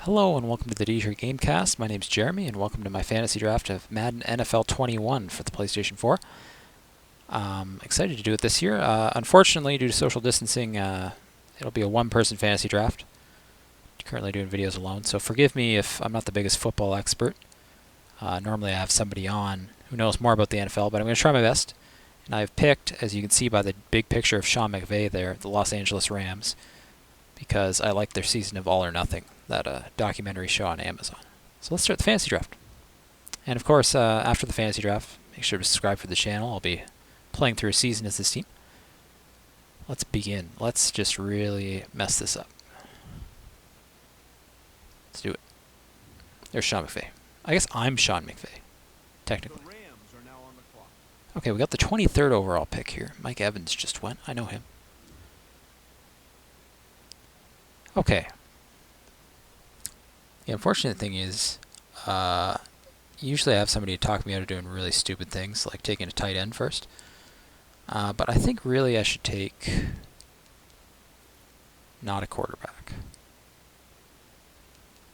Hello and welcome to the DJ Gamecast. My name's Jeremy and welcome to my fantasy draft of Madden NFL 21 for the PlayStation 4. Excited to do it this year. Unfortunately, due to social distancing, it'll be a one-person fantasy draft. Currently doing videos alone, so forgive me if I'm not the biggest football expert. Normally I have somebody on who knows more about the NFL, but I'm going to try my best. And I've picked, as you can see by the big picture of Sean McVay there, the Los Angeles Rams, because I like their season of All or Nothing, that documentary show on Amazon. So let's start the fantasy draft. And of course, after the fantasy draft, make sure to subscribe for the channel. I'll be playing through a season as this team. Let's begin. Let's just really mess this up. Let's do it. There's Sean McVay. I guess I'm Sean McVay, technically. Okay, we got the 23rd overall pick here. Mike Evans just went. I know him. Okay. The unfortunate thing is, usually I have somebody talk me out of doing really stupid things, like taking a tight end first. But I think really I should take not a quarterback.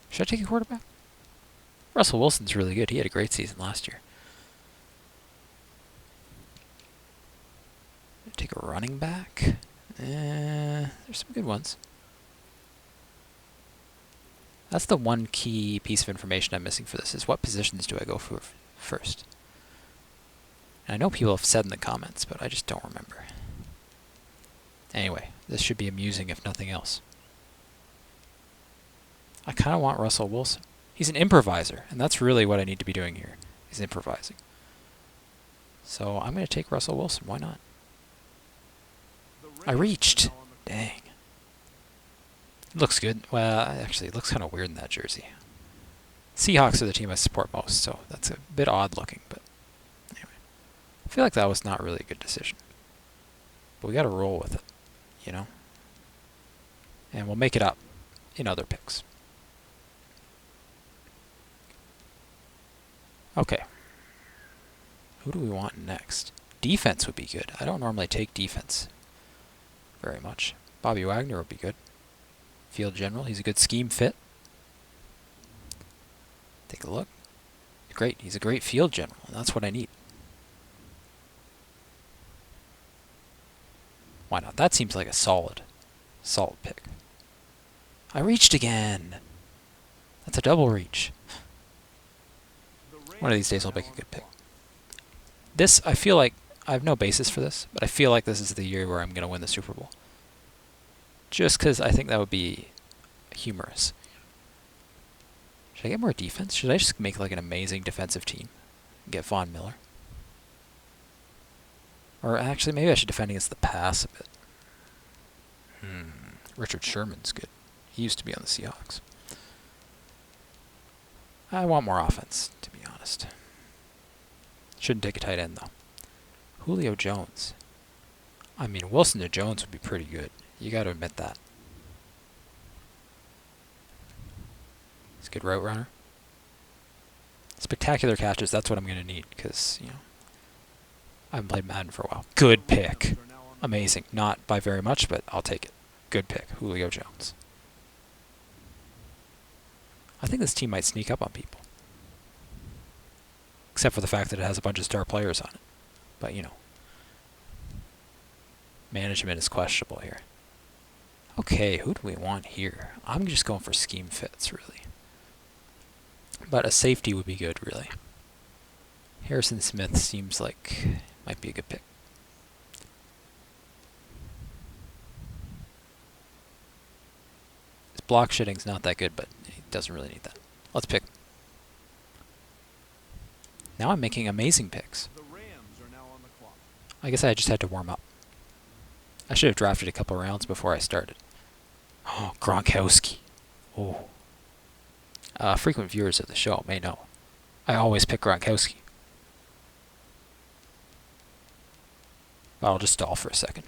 Should I take a quarterback? Russell Wilson's really good. He had a great season last year. Take a running back. There's some good ones. That's the one key piece of information I'm missing for this, is what positions do I go for first? And I know people have said in the comments, but I just don't remember. Anyway, this should be amusing if nothing else. I kind of want Russell Wilson. He's an improviser, and that's really what I need to be doing here, is improvising. So I'm going to take Russell Wilson. Why not? I reached. Dang. It looks good. Well, actually, it looks kind of weird in that jersey. Seahawks are the team I support most, so that's a bit odd looking, but anyway. I feel like that was not really a good decision. But we got to roll with it, you know? And we'll make it up in other picks. Okay. Who do we want next? Defense would be good. I don't normally take defense very much. Bobby Wagner would be good. Field general. He's a good scheme fit. Take a look. Great. He's a great field general, and that's what I need. Why not? That seems like a solid pick. I reached again. That's a double reach. One of these days I'll make a good pick. This, I feel like, I have no basis for this, but I feel like this is the year where I'm going to win the Super Bowl. Just because I think that would be humorous. Should I get more defense? Should I just make like an amazing defensive team? Get Von Miller? Or actually, maybe I should defend against the pass a bit. Richard Sherman's good. He used to be on the Seahawks. I want more offense, to be honest. Shouldn't take a tight end, though. Julio Jones. I mean, Wilson to Jones would be pretty good. You got to admit that. He's a good route runner. Spectacular catches, that's what I'm going to need, because, you know, I haven't played Madden for a while. Good pick. Amazing. Not by very much, but I'll take it. Good pick. Julio Jones. I think this team might sneak up on people. Except for the fact that it has a bunch of star players on it. But, you know, management is questionable here. Okay, who do we want here? I'm just going for scheme fits, really. But a safety would be good, really. Harrison Smith seems like might be a good pick. His block shitting's not that good, but he doesn't really need that. Let's pick. Now I'm making amazing picks. I guess I just had to warm up. I should have drafted a couple rounds before I started. Oh, Gronkowski. Oh. Frequent viewers of the show may know. I always pick Gronkowski. But I'll just stall for a second.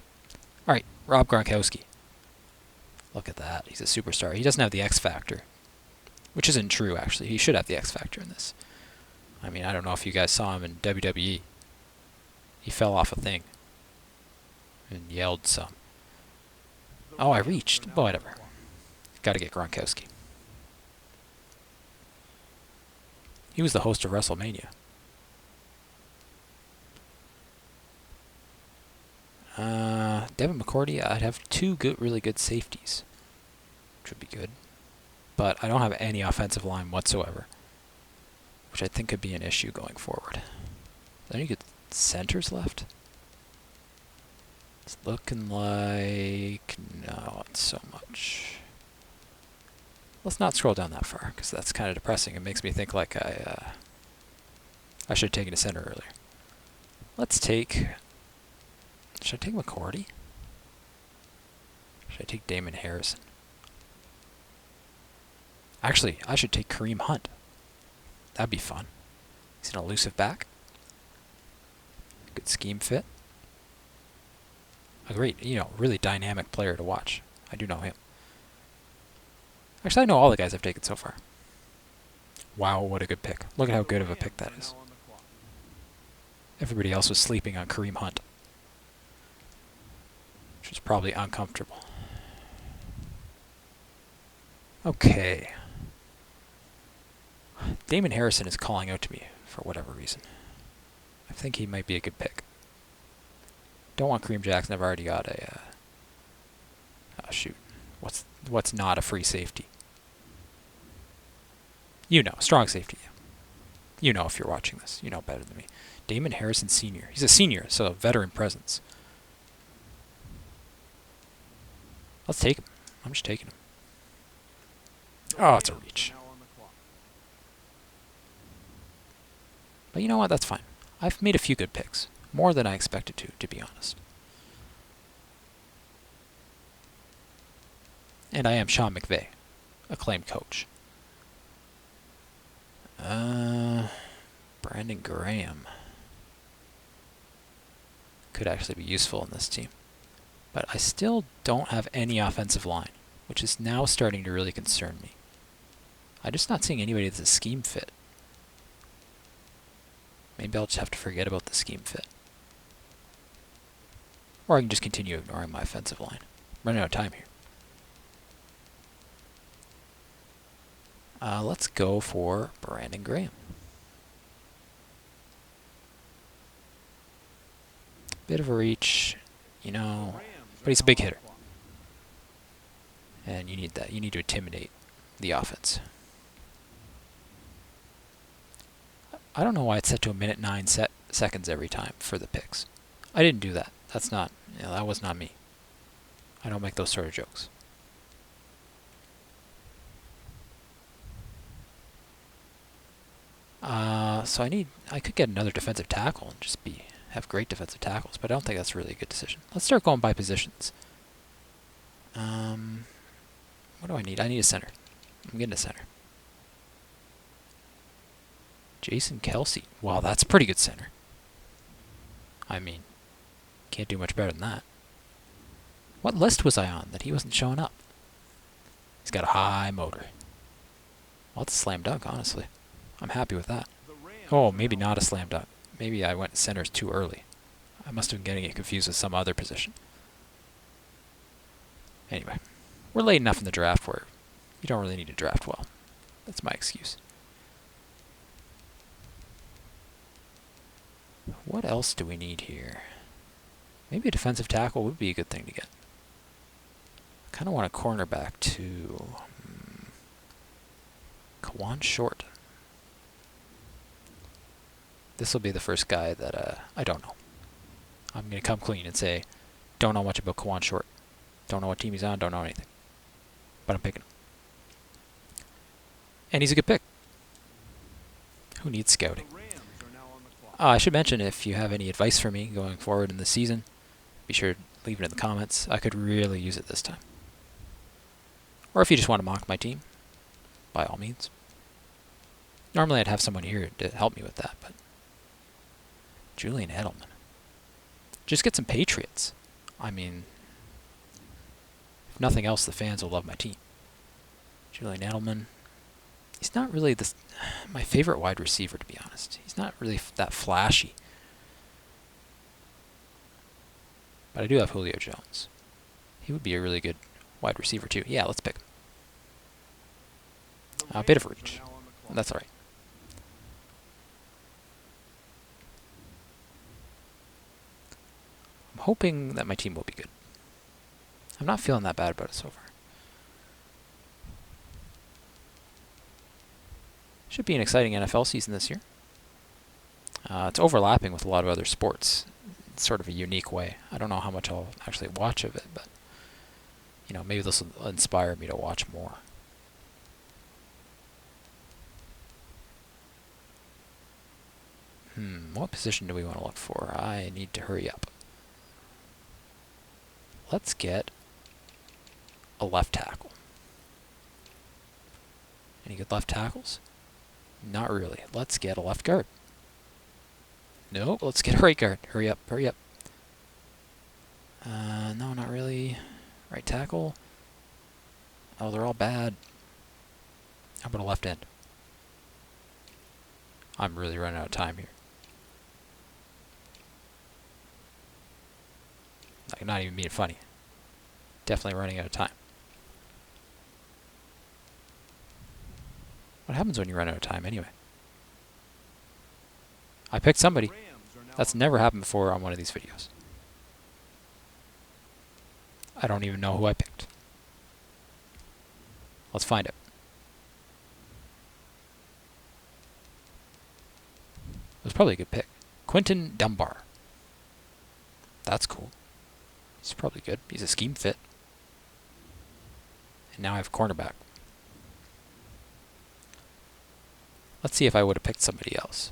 Alright, Rob Gronkowski. Look at that. He's a superstar. He doesn't have the X Factor. Which isn't true, actually. He should have the X Factor in this. I mean, I don't know if you guys saw him in WWE. He fell off a thing. And yelled some. Oh, I reached. But whatever. Got to get Gronkowski. He was the host of WrestleMania. Devin McCourty, I'd have two really good safeties, which would be good. But I don't have any offensive line whatsoever, which I think could be an issue going forward. Are there any good centers left? It's looking like not so much. Let's not scroll down that far, because that's kind of depressing. It makes me think like I should have taken a center earlier. Let's take... Should I take McCourty? Should I take Damon Harrison? Actually, I should take Kareem Hunt. That'd be fun. He's an elusive back. Good scheme fit. A great, really dynamic player to watch. I do know him. Actually, I know all the guys I've taken so far. Wow, what a good pick. Look at how good of a pick that is. Everybody else was sleeping on Kareem Hunt, which is probably uncomfortable. Okay. Damon Harrison is calling out to me for whatever reason. I think he might be a good pick. Don't want Kareem Jackson. I've already got a... oh, shoot. What's not a free safety? Strong safety. If you're watching this. You know better than me. Damon Harrison Sr. He's a senior, so a veteran presence. Let's take him. I'm just taking him. Oh, it's a reach. But you know what? That's fine. I've made a few good picks. More than I expected to be honest. And I am Sean McVay, acclaimed coach. Brandon Graham could actually be useful in this team. But I still don't have any offensive line, which is now starting to really concern me. I'm just not seeing anybody that's a scheme fit. Maybe I'll just have to forget about the scheme fit. Or I can just continue ignoring my offensive line. I'm running out of time here. Let's go for Brandon Graham. Bit of a reach, but he's a big hitter. And you need that. You need to intimidate the offense. I don't know why it's set to a minute 9 seconds every time for the picks. I didn't do that. That's not, that was not me. I don't make those sort of jokes. So I could get another defensive tackle and just have great defensive tackles, but I don't think that's really a good decision. Let's start going by positions. What do I need? I need a center. I'm getting a center. Jason Kelsey. Wow, that's a pretty good center. I mean, can't do much better than that. What list was I on that he wasn't showing up? He's got a high motor. Well, it's a slam dunk, honestly. I'm happy with that. Oh, maybe not a slam dunk. Maybe I went centers too early. I must have been getting it confused with some other position. Anyway, we're late enough in the draft where you don't really need to draft well. That's my excuse. What else do we need here? Maybe a defensive tackle would be a good thing to get. I kind of want a cornerback too. Kawan Short. This will be the first guy that I don't know. I'm going to come clean and say, don't know much about Kawan Short. Don't know what team he's on, don't know anything. But I'm picking him. And he's a good pick. Who needs scouting? I should mention, if you have any advice for me going forward in the season, be sure to leave it in the comments. I could really use it this time. Or if you just want to mock my team, by all means. Normally I'd have someone here to help me with that, but Julian Edelman. Just get some Patriots. I mean, if nothing else, the fans will love my team. Julian Edelman. He's not really my favorite wide receiver, to be honest. He's not really that flashy. But I do have Julio Jones. He would be a really good wide receiver, too. Yeah, let's pick him. A bit of a reach. That's all right. hoping that my team will be good. I'm not feeling that bad about it so far. Should be an exciting NFL season this year. It's overlapping with a lot of other sports. It's sort of a unique way. I don't know how much I'll actually watch of it, but you know, maybe this will inspire me to watch more. What position do we want to look for? I need to hurry up. Let's get a left tackle. Any good left tackles? Not really. Let's get a left guard. Nope, let's get a right guard. Hurry up, hurry up. No, not really. Right tackle. Oh, they're all bad. How about a left end? I'm really running out of time here. I'm not even being funny. Definitely running out of time. What happens when you run out of time anyway? I picked somebody. That's never happened before on one of these videos. I don't even know who I picked. Let's find it. It was probably a good pick. Quinton Dunbar. That's cool. He's probably good. He's a scheme fit. And now I have cornerback. Let's see if I would have picked somebody else.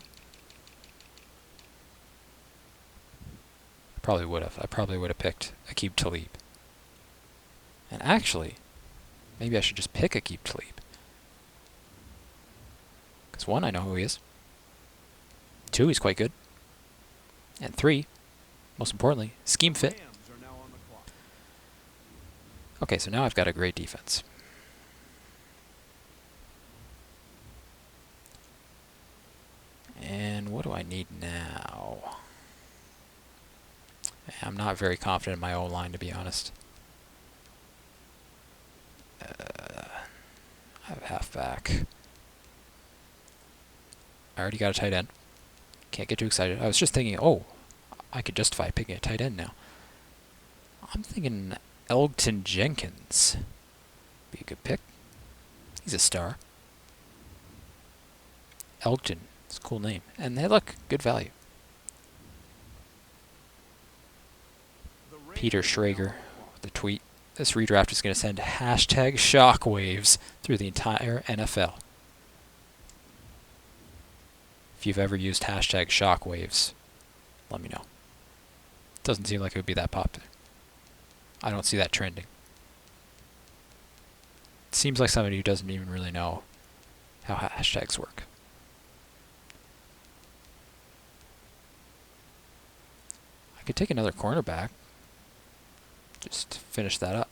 I probably would have. I probably would have picked Aqib Talib. And actually, maybe I should just pick Aqib Talib. Because 1, I know who he is. 2, he's quite good. And 3, most importantly, scheme fit. Okay, so now I've got a great defense. And what do I need now? I'm not very confident in my O-line, to be honest. I have halfback. I already got a tight end. Can't get too excited. I was just thinking, oh, I could justify picking a tight end now. I'm thinking Elgton Jenkins. Be a good pick. He's a star. Elgton. It's a cool name. And they look good value. Peter Schrager with the tweet. This redraft is going to send hashtag shockwaves through the entire NFL. If you've ever used hashtag shockwaves, let me know. Doesn't seem like it would be that popular. I don't see that trending. It seems like somebody who doesn't even really know how hashtags work. I could take another cornerback. Just finish that up.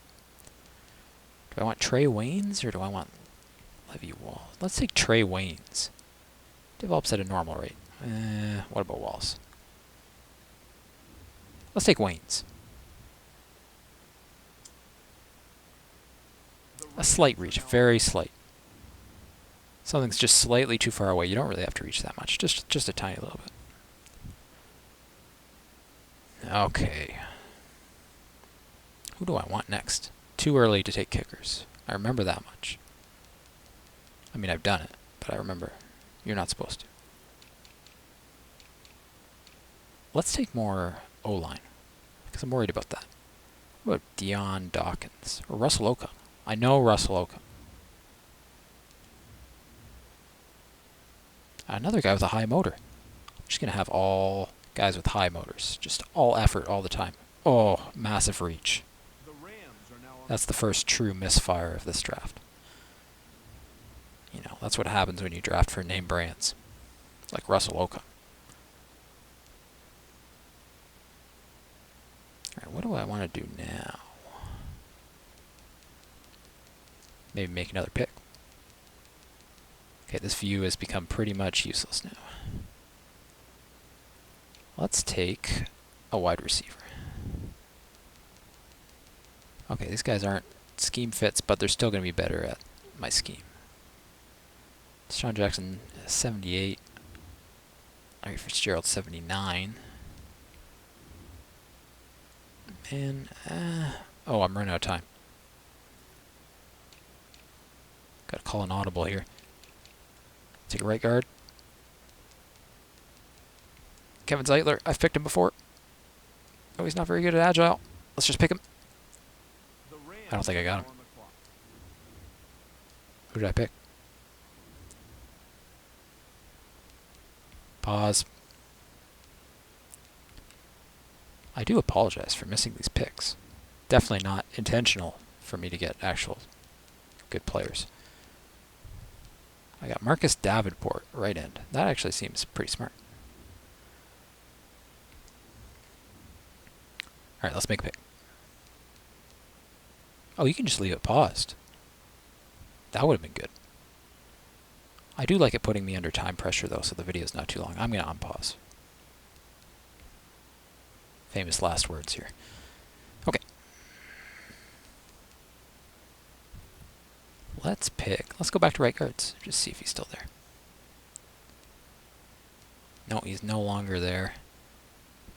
Do I want Trey Waynes or do I want Levy Wall? Let's take Trey Waynes. Develops at a normal rate. What about Walls? Let's take Waynes. A slight reach, very slight. Something's just slightly too far away. You don't really have to reach that much. Just a tiny little bit. Okay. Who do I want next? Too early to take kickers. I remember that much. I mean, I've done it, but I remember you're not supposed to. Let's take more O-line, because I'm worried about that. What about Dion Dawkins? Or Russell Okung? I know Russell Okung. Another guy with a high motor. I'm just going to have all guys with high motors. Just all effort all the time. Oh, massive reach. That's the first true misfire of this draft. You know, that's what happens when you draft for name brands. Like Russell Okung. Alright, what do I want to do now? Maybe make another pick. Okay, this view has become pretty much useless now. Let's take a wide receiver. Okay, these guys aren't scheme fits, but they're still going to be better at my scheme. Sean Jackson, 78. Larry Fitzgerald, 79. And, oh, I'm running out of time. Got to call an audible here. Take a right guard. Kevin Zeitler, I've picked him before. Oh, he's not very good at agile. Let's just pick him. I don't think I got him. Who did I pick? Pause. I do apologize for missing these picks. Definitely not intentional for me to get actual good players. I got Marcus Davenport, right end. That actually seems pretty smart. All right, let's make a pick. Oh, you can just leave it paused. That would have been good. I do like it putting me under time pressure, though, so the video's not too long. I'm going to unpause. Famous last words here. Okay. Let's pick. Let's go back to right guards. Just see if he's still there. No, he's no longer there.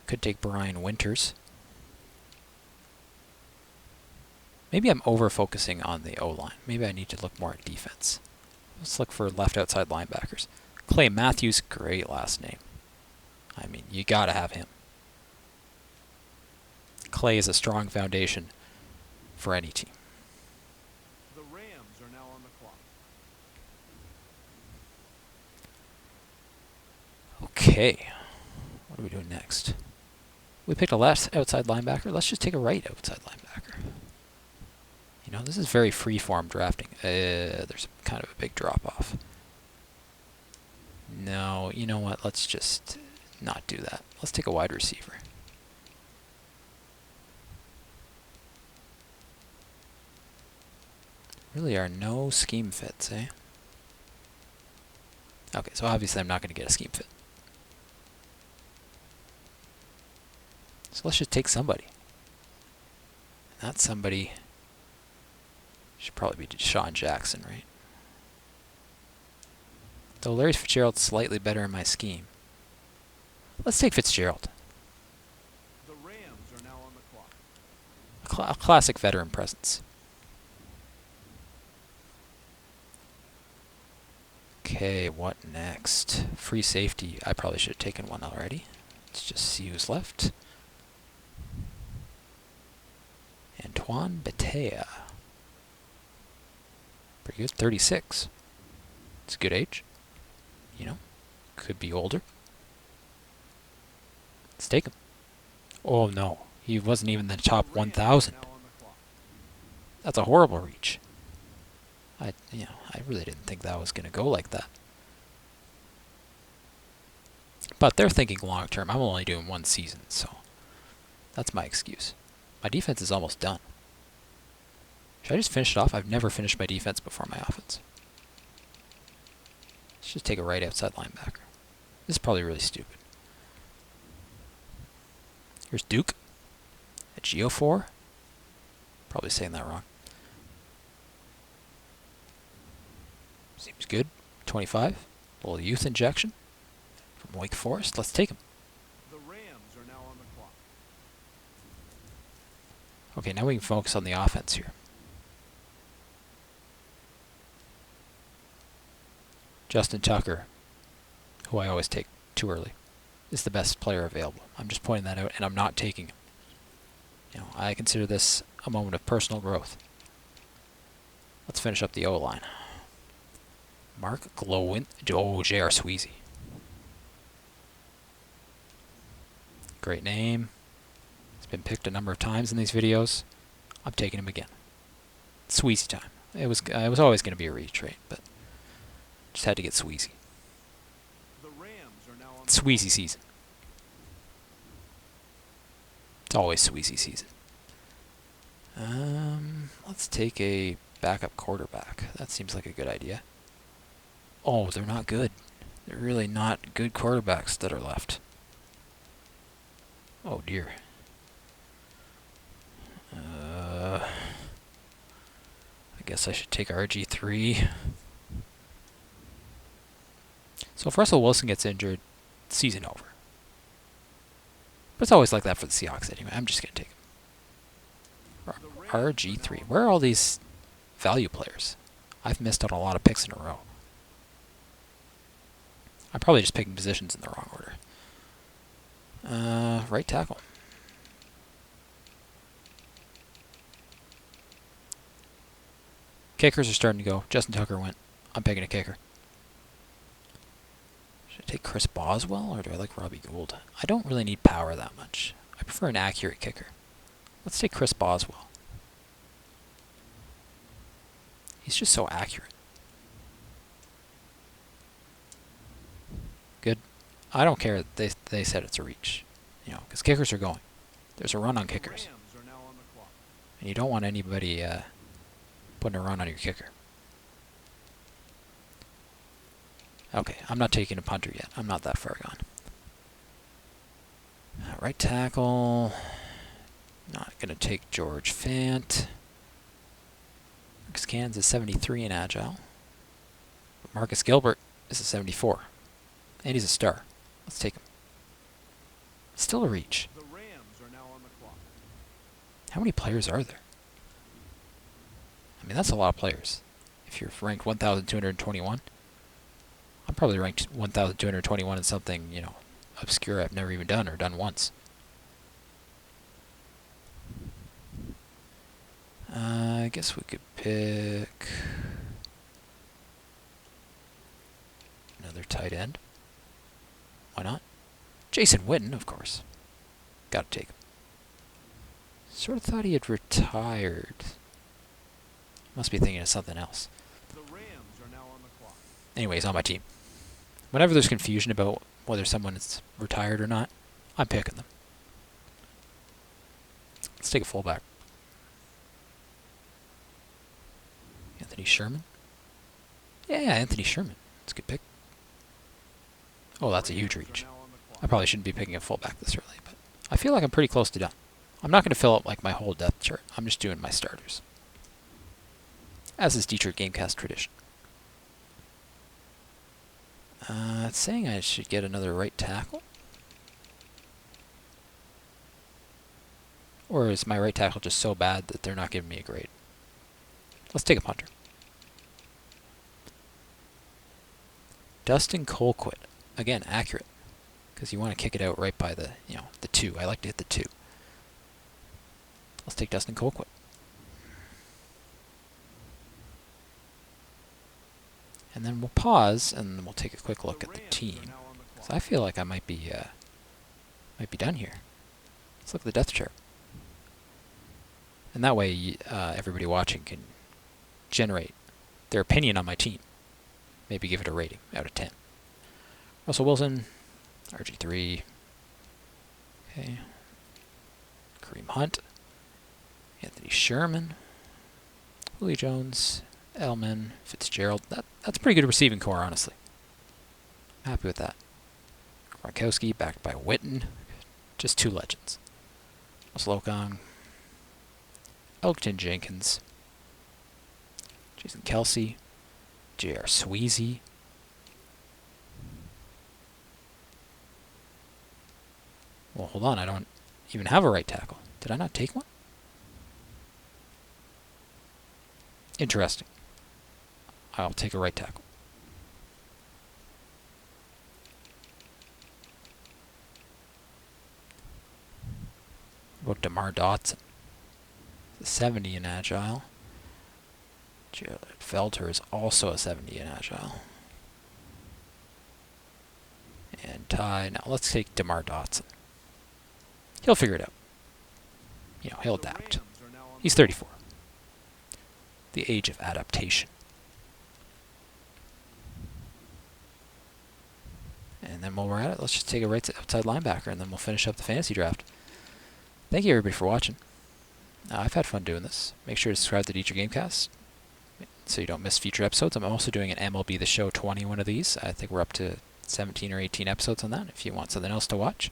Could take Brian Winters. Maybe I'm over-focusing on the O-line. Maybe I need to look more at defense. Let's look for left outside linebackers. Clay Matthews, great last name. I mean, you gotta have him. Clay is a strong foundation for any team. The Rams are now on the clock. Okay. What are we doing next? We picked a left outside linebacker. Let's just take a right outside linebacker. You know, this is very free-form drafting. There's kind of a big drop-off. No, you know what? Let's just not do that. Let's take a wide receiver. Really are no scheme fits, eh? Okay, so obviously I'm not going to get a scheme fit. So let's just take somebody. That somebody should probably be Deshaun Jackson, right? Though Larry Fitzgerald's slightly better in my scheme. Let's take Fitzgerald. The Rams are now on the clock. A classic veteran presence. Okay, what next? Free safety. I probably should have taken one already. Let's just see who's left. Antoine Bethea. Pretty good. 36. It's a good age. You know, could be older. Let's take him. Oh no, he wasn't even the top 1,000. That's a horrible reach. I really didn't think that was going to go like that. But they're thinking long term. I'm only doing one season, so that's my excuse. My defense is almost done. Should I just finish it off? I've never finished my defense before my offense. Let's just take a right outside linebacker. This is probably really stupid. Here's Duke at Geo4. Probably saying that wrong. Seems good. 25. A little youth injection from Wake Forest. Let's take him. The Rams are now on the clock. Okay, now we can focus on the offense here. Justin Tucker, who I always take too early, is the best player available. I'm just pointing that out, and I'm not taking him. You know, I consider this a moment of personal growth. Let's finish up the O-line. Mark Glowin. Oh, J.R. Sweezy. Great name. It's been picked a number of times in these videos. I'm taking him again. Sweezy time. It was always going to be a reach, right? But just had to get Sweezy. The Rams are now on Sweezy season. It's always Sweezy season. Let's take a backup quarterback. That seems like a good idea. Oh, they're not good. They're really not good quarterbacks that are left. Oh dear. I guess I should take RG3. So if Russell Wilson gets injured, season over. But it's always like that for the Seahawks anyway. I'm just going to take him. RG3. Where are all these value players? I've missed out on a lot of picks in a row. I'm probably just picking positions in the wrong order. Right tackle. Kickers are starting to go. Justin Tucker went. I'm picking a kicker. Should I take Chris Boswell or do I like Robbie Gould? I don't really need power that much. I prefer an accurate kicker. Let's take Chris Boswell. He's just so accurate. Good. I don't care that they said it's a reach. You know, because kickers are going. There's a run on kickers. And you don't want anybody putting a run on your kicker. Okay, I'm not taking a punter yet. I'm not that far gone. Right tackle. Not going to take George Fant. Marcus Cans is 73 in agile. But Marcus Gilbert is a 74. And he's a star. Let's take him. Still a reach. The Rams are now on the clock. How many players are there? I mean, that's a lot of players. If you're ranked 1,221, I'm probably ranked 1,221 in something, you know, obscure I've never even done or done once. I guess we could pick another tight end. Why not? Jason Witten, of course. Gotta take him. Sort of thought he had retired. Must be thinking of something else. The Rams are now on the clock. Anyways, on my team. Whenever there's confusion about whether someone is retired or not, I'm picking them. Let's take a fullback. Anthony Sherman? Yeah, Anthony Sherman. That's a good pick. Oh, that's a huge reach. I probably shouldn't be picking a fullback this early, but I feel like I'm pretty close to done. I'm not going to fill up like my whole depth chart. I'm just doing my starters. As is Dietrich Gamecast tradition. It's saying I should get another right tackle. Or is my right tackle just so bad that they're not giving me a grade? Let's take a punter. Dustin Colquitt. Again, accurate. Because you want to kick it out right by the, the 2. I like to hit the 2. Let's take Dustin Colquitt. And then we'll pause and we'll take a quick look at the team. So I feel like I might be done here. Let's look at the depth chart. And that way everybody watching can generate their opinion on my team. Maybe give it a rating out of 10. Russell Wilson, RG3. Okay. Kareem Hunt. Anthony Sherman. Julio Jones. Elman. Fitzgerald. That's a pretty good receiving core, honestly. I'm happy with that. Gronkowski, backed by Witten. Just 2 legends. Russell Okong. Elgton Jenkins. Jason Kelsey. J.R. Sweezy. Well, hold on. I don't even have a right tackle. Did I not take one? Interesting. I'll take a right tackle. What about DeMar Dotson? 70 in agile. Jared Felter is also a 70 in agile. And Ty. Now let's take DeMar Dotson. He'll figure it out. He'll adapt. He's 34. The age of adaptation. And then while we're at it, let's just take a right outside linebacker, and then we'll finish up the fantasy draft. Thank you, everybody, for watching. I've had fun doing this. Make sure to subscribe to the Dietrich Gamecast so you don't miss future episodes. I'm also doing an MLB The Show 20 one of these. I think we're up to 17 or 18 episodes on that if you want something else to watch.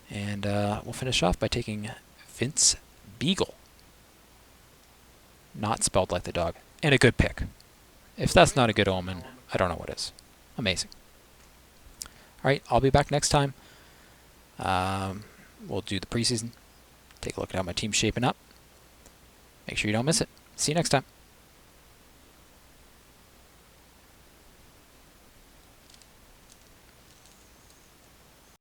And we'll finish off by taking Vince Beagle. Not spelled like the dog. And a good pick. If that's not a good omen, I don't know what is. Amazing. Alright, I'll be back next time. We'll do the preseason. Take a look at how my team's shaping up. Make sure you don't miss it. See you next time.